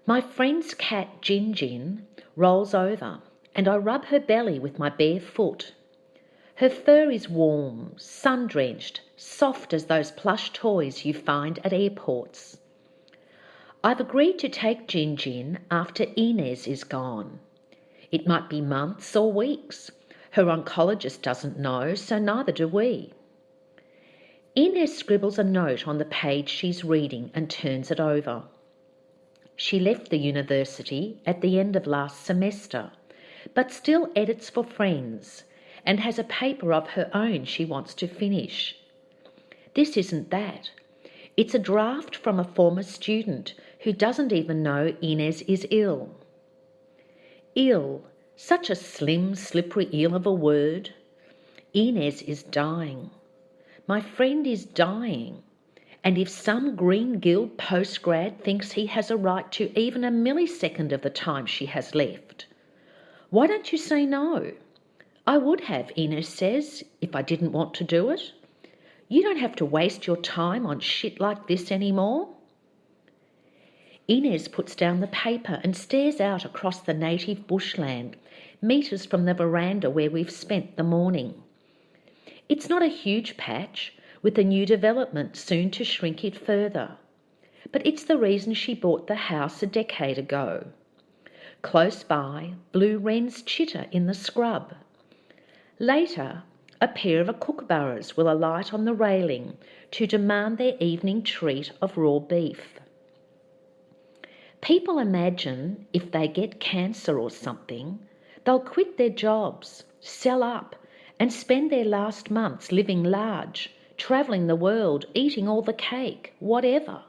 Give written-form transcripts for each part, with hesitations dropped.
My friend's cat Gin Gin rolls over and I rub her belly with my bare foot. Her fur is warm, sun-drenched, soft as those plush toys you find at airports. I've agreed to take Gin Gin after Inez is gone. It might be months or weeks. Her oncologist doesn't know, so neither do we. Inez scribbles a note on the page she's reading and turns it over. She left the university at the end of last semester, but still edits for friends and has a paper of her own she wants to finish. This isn't that. It's a draft from a former student who doesn't even know Inez is ill. Ill, such a slim, slippery eel of a word. Inez is dying. My friend is dying. And if some Green Guild postgrad thinks he has a right to even a millisecond of the time she has left, why don't you say no? I would have, Inez says, if I didn't want to do it. You don't have to waste your time on shit like this anymore. Inez puts down the paper and stares out across the native bushland, metres from the veranda where we've spent the morning. It's not a huge patch, with a new development soon to shrink it further, but it's the reason she bought the house a decade ago. Close by, blue wrens chitter in the scrub. Later, a pair of kookaburras will alight on the railing to demand their evening treat of raw beef. People imagine if they get cancer or something, they'll quit their jobs, sell up, and spend their last months living large, travelling the world, eating all the cake, whatever.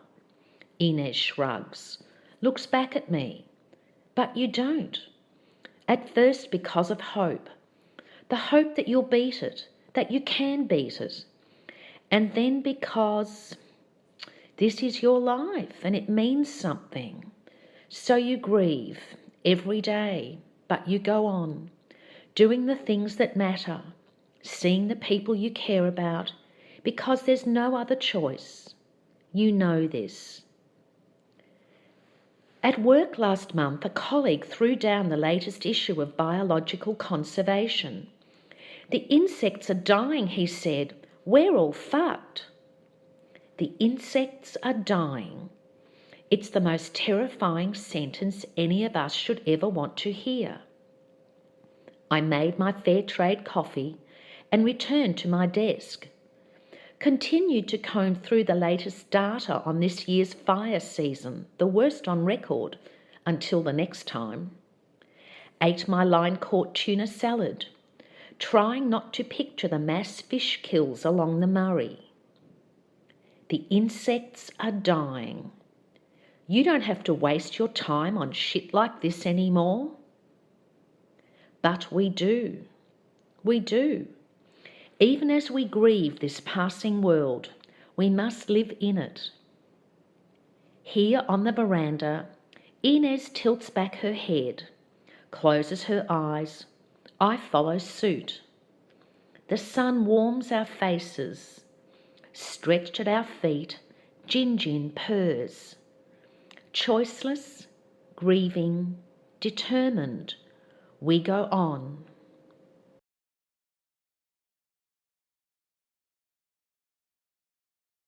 Inez shrugs, looks back at me. But you don't. At first because of hope. The hope that you'll beat it, that you can beat it. And then because this is your life and it means something. So you grieve every day, but you go on, doing the things that matter, seeing the people you care about, because there's no other choice. You know this. At work last month, a colleague threw down the latest issue of Biological Conservation. The insects are dying, he said. We're all fucked. The insects are dying. It's the most terrifying sentence any of us should ever want to hear. I made my fair trade coffee and returned to my desk. Continued to comb through the latest data on this year's fire season, the worst on record, until the next time. Ate my line-caught tuna salad, trying not to picture the mass fish kills along the Murray. The insects are dying. You don't have to waste your time on shit like this anymore. But we do. We do. Even as we grieve this passing world, we must live in it. Here on the veranda, Inez tilts back her head, closes her eyes. I follow suit. The sun warms our faces. Stretched at our feet, Gin Gin purrs. Choiceless, grieving, determined, we go on.